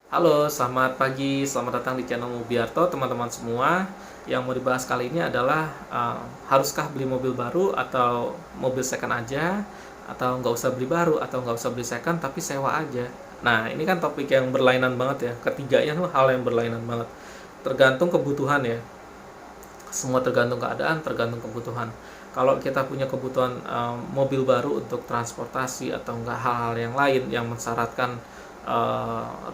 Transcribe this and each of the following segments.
Halo, selamat pagi, selamat datang di channel Mubiarto, teman-teman semua. Yang mau dibahas kali ini adalah haruskah beli mobil baru atau mobil second aja, atau nggak usah beli baru, atau nggak usah beli second tapi sewa aja. Nah, ini kan topik yang berlainan banget ya. Ketiganya tuh hal yang berlainan banget. Tergantung kebutuhan ya. Semua tergantung keadaan, tergantung kebutuhan. Kalau kita punya kebutuhan mobil baru untuk transportasi atau enggak hal-hal yang lain yang mensyaratkan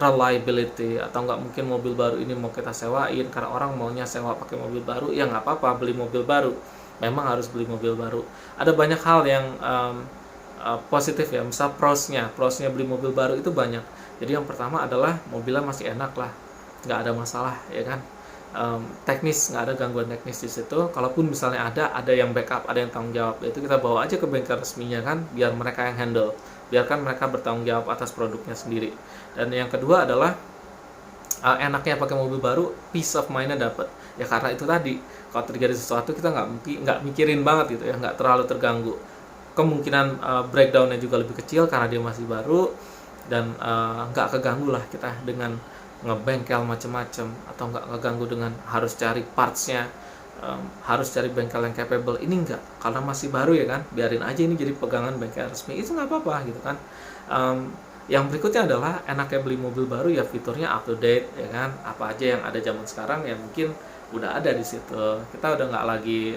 reliability, atau enggak mungkin mobil baru ini mau kita sewain karena orang maunya sewa pakai mobil baru, ya nggak apa-apa beli mobil baru. Memang harus beli mobil baru. Ada banyak hal yang positif ya, misal prosnya beli mobil baru itu banyak. Jadi yang pertama adalah mobilnya masih enak lah, nggak ada masalah ya kan. Teknis, nggak ada gangguan teknis di situ. Kalaupun misalnya ada yang backup, ada yang tanggung jawab, itu kita bawa aja ke bengkel resminya kan, biar mereka yang handle, biarkan mereka bertanggung jawab atas produknya sendiri. Dan yang kedua adalah enaknya pakai mobil baru, peace of mind-nya dapat ya, karena itu tadi kalau terjadi sesuatu kita nggak mikirin banget gitu ya, nggak terlalu terganggu. Kemungkinan breakdown-nya juga lebih kecil karena dia masih baru, dan nggak keganggu lah kita dengan ngebengkel macem-macem, atau nggak keganggu dengan harus cari partsnya, harus cari bengkel yang capable. Ini enggak, karena masih baru ya kan, biarin aja ini jadi pegangan bengkel resmi, itu nggak apa-apa gitu kan. Yang berikutnya adalah enaknya beli mobil baru ya, fiturnya up to date ya kan, apa aja yang ada zaman sekarang ya mungkin udah ada di situ, kita udah nggak lagi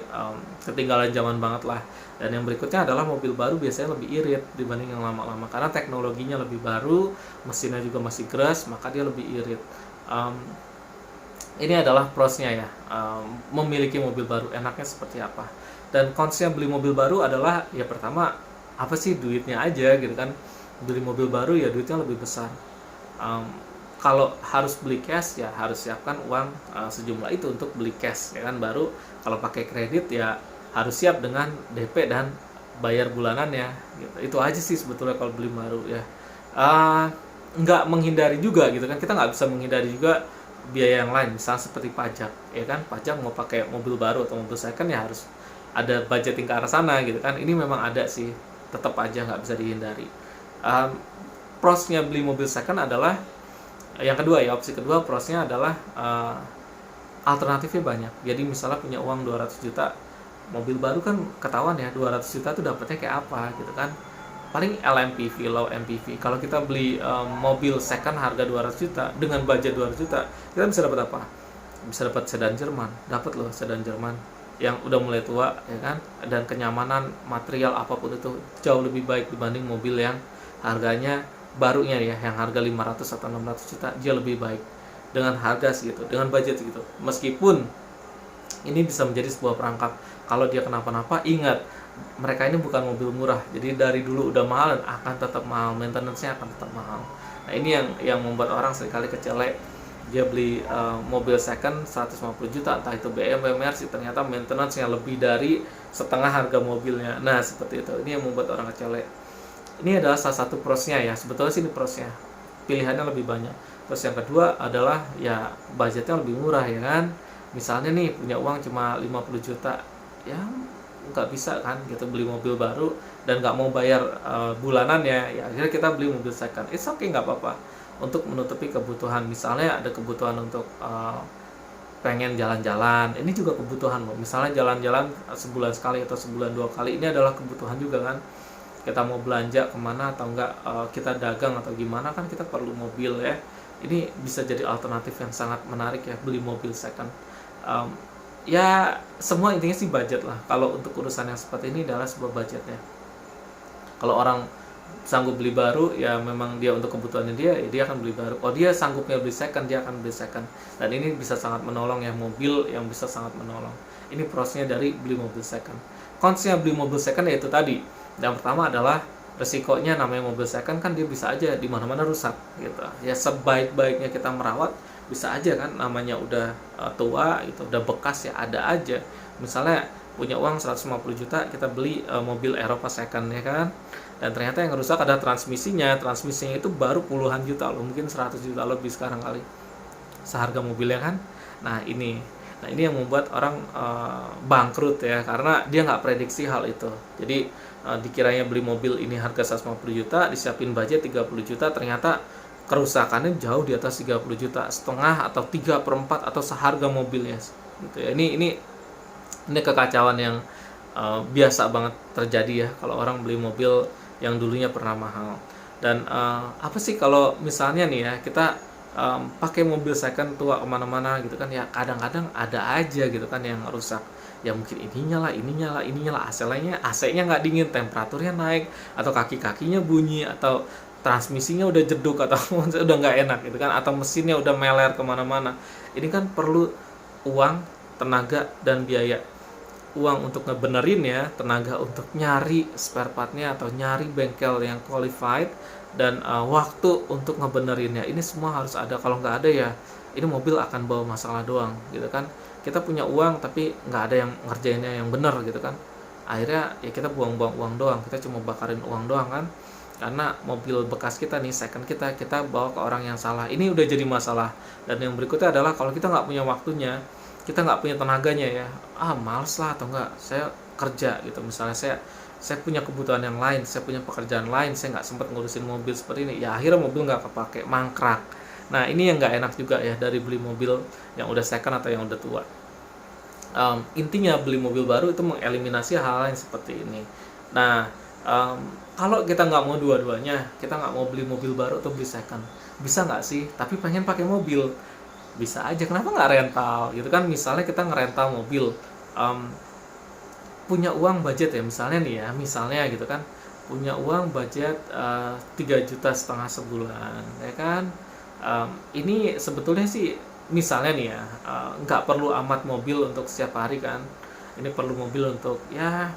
ketinggalan zaman banget lah. Dan yang berikutnya adalah mobil baru biasanya lebih irit dibanding yang lama-lama karena teknologinya lebih baru, mesinnya juga masih keras, maka dia lebih irit. Ini adalah prosnya ya, memiliki mobil baru enaknya seperti apa. Dan konsepnya beli mobil baru adalah ya, pertama apa sih, duitnya aja gitu kan. Beli mobil baru ya duitnya lebih besar. Kalau harus beli cash ya harus siapkan uang sejumlah itu untuk beli cash ya kan. Baru kalau pakai kredit ya harus siap dengan DP dan bayar bulanannya gitu. Itu aja sih sebetulnya kalau beli baru ya. Nggak menghindari juga gitu kan, kita nggak bisa menghindari juga biaya yang lain, misalnya seperti pajak ya kan. Pajak mau pakai mobil baru atau mobil second ya harus ada budgeting ke arah sana gitu kan. Ini memang ada sih, tetap aja nggak bisa dihindari. Prosnya beli mobil second adalah yang kedua ya, opsi kedua prosnya adalah alternatifnya banyak. Jadi misalnya punya uang 200 juta, mobil baru kan ketahuan ya 200 juta tuh dapetnya kayak apa gitu kan. Paling LMPV, low MPV. Kalau kita beli mobil second harga 200 juta dengan budget 200 juta, kita bisa dapat apa? Bisa dapat sedan Jerman. Dapat loh sedan Jerman yang udah mulai tua ya kan, dan kenyamanan material apapun itu jauh lebih baik dibanding mobil yang harganya barunya ya, yang harga 500 atau 600 juta, dia lebih baik dengan harga segitu, dengan budget segitu. Meskipun ini bisa menjadi sebuah perangkap, kalau dia kenapa-napa, ingat mereka ini bukan mobil murah, jadi dari dulu udah mahal dan akan tetap mahal, maintenance-nya akan tetap mahal. Nah ini yang membuat orang seringkali kecele, dia beli mobil second 150 juta, entah itu BMW, Mercy, ternyata maintenance-nya lebih dari setengah harga mobilnya. Nah seperti itu, ini yang membuat orang kecele. Ini adalah salah satu prosnya ya, sebetulnya sih ini prosnya, pilihannya lebih banyak. Terus yang kedua adalah ya budgetnya lebih murah ya kan. Misalnya nih punya uang cuma 50 juta, ya nggak bisa kan gitu beli mobil baru dan nggak mau bayar bulanannya, ya akhirnya kita beli mobil second. It's okay, nggak apa-apa, untuk menutupi kebutuhan. Misalnya ada kebutuhan untuk pengen jalan-jalan, ini juga kebutuhan loh. Misalnya jalan-jalan sebulan sekali atau sebulan 2 kali, ini adalah kebutuhan juga kan. Kita mau belanja kemana atau enggak kita dagang atau gimana kan, kita perlu mobil ya. Ini bisa jadi alternatif yang sangat menarik ya, beli mobil second. Ya semua intinya sih budget lah. Kalau untuk urusan yang seperti ini adalah sebuah budgetnya. Kalau orang sanggup beli baru ya memang dia untuk kebutuhannya dia, ya dia akan beli baru. Oh dia sanggupnya beli second, dia akan beli second. Dan ini bisa sangat menolong ya, mobil yang bisa sangat menolong. Ini prosnya dari beli mobil second. Konsepnya beli mobil second yaitu tadi, yang pertama adalah resikonya, namanya mobil second kan dia bisa aja di mana-mana rusak gitu. Ya sebaik-baiknya kita merawat, bisa aja kan, namanya udah tua itu udah bekas ya ada aja. Misalnya punya uang 150 juta, kita beli mobil Eropa second ya kan, dan ternyata yang rusak ada transmisinya itu baru puluhan juta loh, mungkin 100 juta lebih sekarang kali seharga mobilnya kan. Nah ini yang membuat orang bangkrut ya, karena dia nggak prediksi hal itu. Jadi dikiranya beli mobil ini harga 150 juta, disiapin budget 30 juta, ternyata kerusakannya jauh di atas 30 juta, setengah atau 3/4 atau seharga mobilnya gitu ya. Ini kekacauan yang biasa banget terjadi ya kalau orang beli mobil yang dulunya pernah mahal. Dan apa sih kalau misalnya nih ya kita pakai mobil second tua kemana-mana gitu kan ya, kadang-kadang ada aja gitu kan yang rusak. Ya mungkin ininya lah, AC-nya nggak dingin, temperaturnya naik, atau kaki-kakinya bunyi, atau transmisinya udah jeduk, atau udah nggak enak gitu kan, atau mesinnya udah meler kemana-mana. Ini kan perlu uang, tenaga, dan biaya. Uang untuk ngebenerin ya, tenaga untuk nyari spare partnya atau nyari bengkel yang qualified, dan waktu untuk ngebenerinnya. Ini semua harus ada. Kalau nggak ada ya ini mobil akan bawa masalah doang gitu kan. Kita punya uang tapi nggak ada yang ngerjainnya yang bener gitu kan, akhirnya ya kita buang-buang uang doang, kita cuma bakarin uang doang kan, karena mobil bekas kita nih, second kita bawa ke orang yang salah. Ini udah jadi masalah. Dan yang berikutnya adalah kalau kita nggak punya waktunya, kita nggak punya tenaganya ya, males lah, atau enggak saya kerja gitu, misalnya saya punya kebutuhan yang lain, saya punya pekerjaan lain, saya nggak sempat ngurusin mobil seperti ini, ya akhirnya mobil nggak kepake, mangkrak. Nah ini yang nggak enak juga ya dari beli mobil yang udah second atau yang udah tua. Intinya beli mobil baru itu mengeliminasi hal-hal yang seperti ini. Nah kalau kita nggak mau dua-duanya, kita nggak mau beli mobil baru atau beli second, bisa nggak sih tapi pengen pakai mobil? Bisa aja, kenapa nggak rental gitu kan. Misalnya kita ngerental mobil, punya uang budget ya, misalnya nih ya, misalnya gitu kan, punya uang budget 3,5 juta sebulan ya kan. Ini sebetulnya sih misalnya nih ya, nggak perlu amat mobil untuk setiap hari kan, ini perlu mobil untuk ya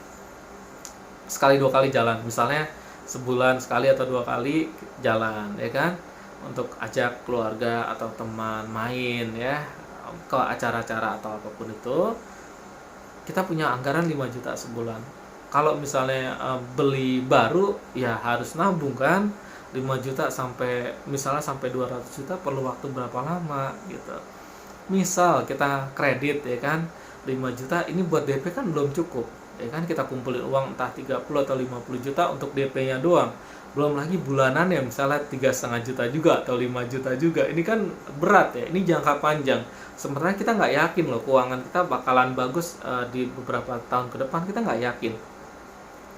sekali 2 kali jalan, misalnya sebulan sekali atau 2 kali jalan ya kan, untuk ajak keluarga atau teman main ya ke acara-acara atau apapun itu. Kita punya anggaran 5 juta sebulan. Kalau misalnya beli baru ya harus nabung kan, 5 juta sampai misalnya sampai 200 juta perlu waktu berapa lama gitu. Misal kita kredit ya kan, 5 juta ini buat DP kan belum cukup ya kan, kita kumpulin uang entah 30 atau 50 juta untuk DP-nya doang, belum lagi bulanan ya misalnya 3,5 juta juga atau 5 juta juga. Ini kan berat ya, ini jangka panjang. Sebenarnya kita nggak yakin loh keuangan kita bakalan bagus di beberapa tahun ke depan, kita nggak yakin.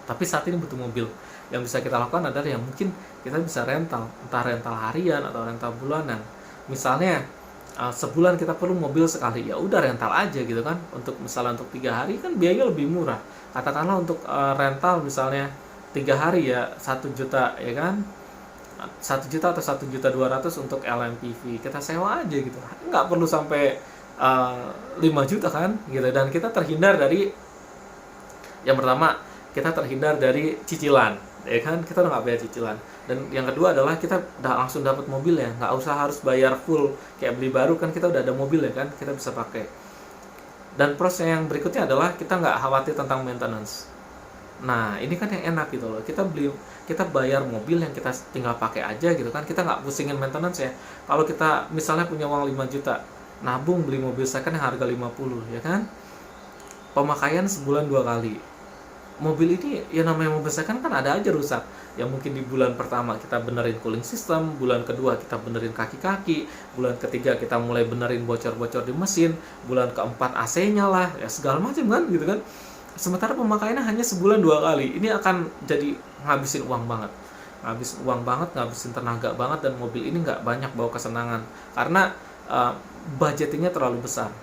Tapi saat ini butuh mobil. Yang bisa kita lakukan adalah yang mungkin kita bisa rental, entah rental harian atau rental bulanan. Misalnya sebulan kita perlu mobil sekali, ya udah rental aja gitu kan. Untuk misalnya untuk 3 hari kan biayanya lebih murah. Katakanlah untuk rental misalnya 3 hari ya 1 juta ya kan, 1 juta atau 1,2 juta untuk LMPV, kita sewa aja gitu, nggak perlu sampai 5 juta kan gitu. Dan kita terhindar dari, yang pertama kita terhindar dari cicilan ya kan, kita udah nggak bayar cicilan. Dan yang kedua adalah kita udah langsung dapat mobil ya, nggak usah harus bayar full kayak beli baru kan, kita udah ada mobil ya kan, kita bisa pakai. Dan proses yang berikutnya adalah kita nggak khawatir tentang maintenance. Nah ini kan yang enak gitu loh, kita bayar mobil yang kita tinggal pakai aja gitu kan, kita nggak pusingin maintenance ya. Kalau kita misalnya punya uang 5 juta, nabung beli mobil second yang harga 50 ya kan, pemakaian sebulan 2 kali. Mobil ini ya namanya mobil second kan ada aja rusak, yang mungkin di bulan pertama kita benerin cooling system, bulan kedua kita benerin kaki-kaki, bulan ketiga kita mulai benerin bocor-bocor di mesin, bulan keempat AC-nya lah ya segala macam kan gitu kan. Sementara pemakaiannya hanya sebulan 2 kali. Ini akan jadi ngabisin uang banget, ngabisin tenaga banget, dan mobil ini nggak banyak bawa kesenangan karena budgetingnya terlalu besar.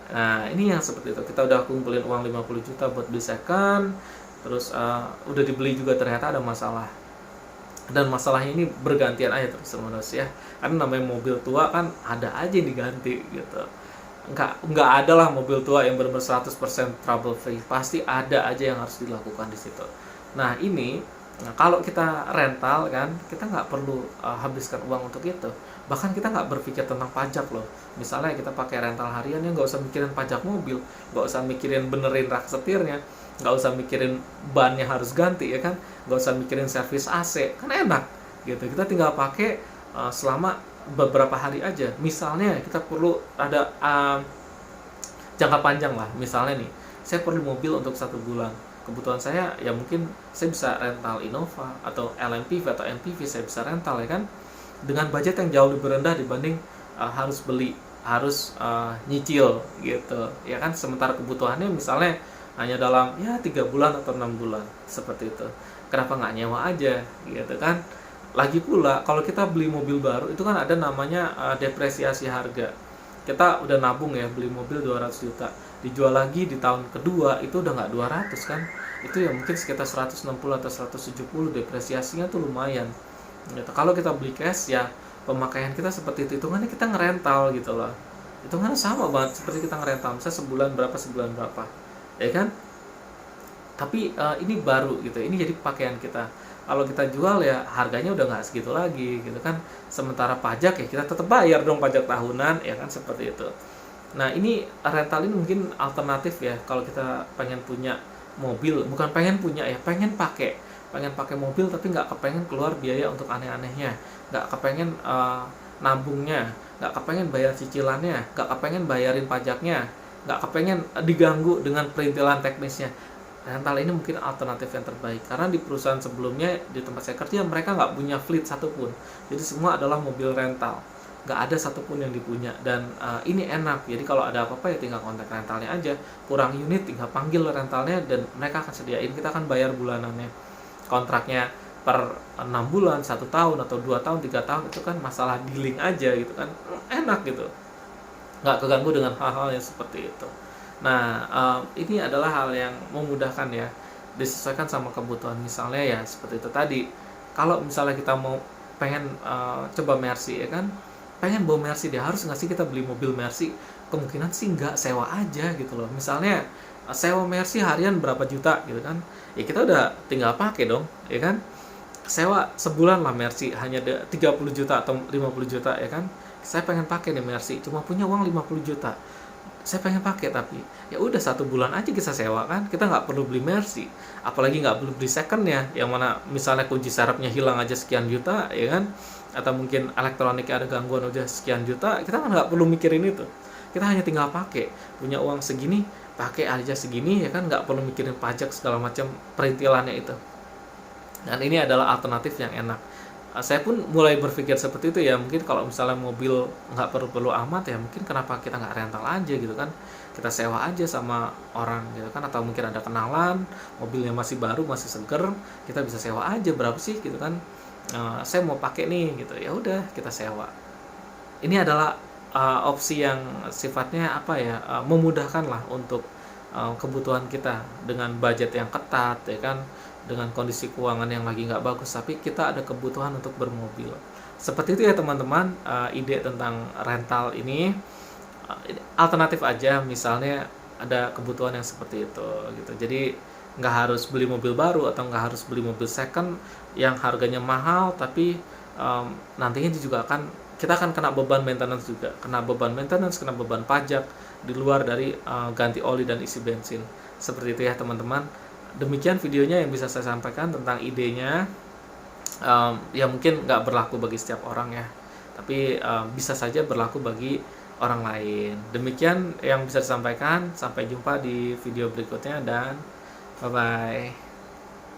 Nah ini yang seperti itu, kita udah kumpulin uang 50 juta buat beli second, terus udah dibeli juga ternyata ada masalah, dan masalahnya ini bergantian aja terus ya, karena namanya mobil tua kan ada aja yang diganti gitu. Nggak ada lah mobil tua yang benar-benar 100% trouble free, pasti ada aja yang harus dilakukan di situ. Nah ini kalau kita rental kan, kita nggak perlu habiskan uang untuk itu. Bahkan kita nggak berpikir tentang pajak loh. Misalnya kita pakai rental harian ya nggak usah mikirin pajak mobil, nggak usah mikirin benerin rak setirnya, nggak usah mikirin bannya harus ganti ya kan, nggak usah mikirin servis AC, kan enak gitu. Kita tinggal pakai selama beberapa hari aja. Misalnya kita perlu ada jangka panjang lah, misalnya nih saya perlu mobil untuk 1 bulan, kebutuhan saya ya mungkin saya bisa rental Innova atau LMPV atau MPV, saya bisa rental ya kan. dengan budget yang jauh lebih rendah dibanding harus beli, harus nyicil gitu ya kan. Sementara kebutuhannya misalnya hanya dalam ya 3 bulan atau 6 bulan seperti itu, kenapa nggak nyewa aja gitu kan. Lagi pula kalau kita beli mobil baru itu kan ada namanya depresiasi harga. Kita udah nabung ya beli mobil 200 juta, dijual lagi di tahun kedua itu udah nggak 200 kan, itu ya mungkin sekitar 160 atau 170, depresiasinya tuh lumayan gitu. Kalau kita beli cash ya pemakaian kita seperti itu, hitungannya kita ngerental gitu loh, hitungannya sama banget seperti kita ngerental, misalnya sebulan berapa ya kan. Tapi ini baru gitu, ini jadi pakaian kita. Kalau kita jual ya harganya udah nggak segitu lagi gitu kan. Sementara pajak ya kita tetap bayar dong pajak tahunan ya kan, seperti itu. Nah ini rental ini mungkin alternatif ya kalau kita pengen punya mobil, bukan pengen punya ya, pengen pakai mobil tapi nggak kepengen keluar biaya untuk aneh-anehnya, nggak kepengen nabungnya, nggak kepengen bayar cicilannya, nggak kepengen bayarin pajaknya, nggak kepengen diganggu dengan perintilan teknisnya. Rental ini mungkin alternatif yang terbaik, karena di perusahaan sebelumnya di tempat saya kerja mereka nggak punya fleet satupun, jadi semua adalah mobil rental, nggak ada satupun yang dipunya. Dan ini enak, jadi kalau ada apa-apa ya tinggal kontak rentalnya aja, kurang unit tinggal panggil rentalnya dan mereka akan sediain, kita akan bayar bulanannya. Kontraknya per 6 bulan, 1 tahun atau 2 tahun, 3 tahun, itu kan masalah dealing aja gitu kan, enak gitu, nggak keganggu dengan hal-hal yang seperti itu. Nah, ini adalah hal yang memudahkan ya, disesuaikan sama kebutuhan. Misalnya ya seperti itu tadi, kalau misalnya kita mau pengen coba Mercy ya kan, pengen bawa Mercy, dia harus nggak sih kita beli mobil Mercy? Kemungkinan sih nggak, sewa aja gitu loh. Misalnya sewa Mercy harian berapa juta gitu kan, ya kita udah tinggal pakai dong ya kan. Sewa sebulan lah Mercy hanya 30 juta atau 50 juta ya kan. Saya pengen pakai nih Mercy, cuma punya uang 50 juta, saya pengen pakai, tapi ya udah 1 bulan aja kita sewa kan, kita nggak perlu beli Mercy, apalagi nggak perlu beli second ya, yang mana misalnya kunci serepnya hilang aja sekian juta ya kan, atau mungkin elektroniknya ada gangguan udah sekian juta, kita kan nggak perlu mikirin itu, kita hanya tinggal pakai, punya uang segini pakai aja segini ya kan, nggak perlu mikirin pajak segala macam perintilannya itu. Dan ini adalah alternatif yang enak. Saya pun mulai berpikir seperti itu ya, mungkin kalau misalnya mobil nggak perlu-perlu amat ya, mungkin kenapa kita nggak rental aja gitu kan, kita sewa aja sama orang gitu kan, atau mungkin ada kenalan mobilnya masih baru masih seger, kita bisa sewa aja, berapa sih gitu kan, saya mau pakai nih gitu, ya udah kita sewa. Ini adalah opsi yang sifatnya apa ya, memudahkan lah untuk kebutuhan kita dengan budget yang ketat ya kan, dengan kondisi keuangan yang lagi nggak bagus, tapi kita ada kebutuhan untuk bermobil. Seperti itu ya teman-teman, ide tentang rental ini alternatif aja, misalnya ada kebutuhan yang seperti itu gitu. Jadi nggak harus beli mobil baru atau nggak harus beli mobil second yang harganya mahal, tapi nantinya juga kita akan kena beban maintenance juga, kena beban pajak di luar dari ganti oli dan isi bensin. Seperti itu ya teman-teman. Demikian videonya yang bisa saya sampaikan tentang idenya. Ya mungkin nggak berlaku bagi setiap orang ya, tapi bisa saja berlaku bagi orang lain. Demikian yang bisa disampaikan. Sampai jumpa di video berikutnya dan bye bye.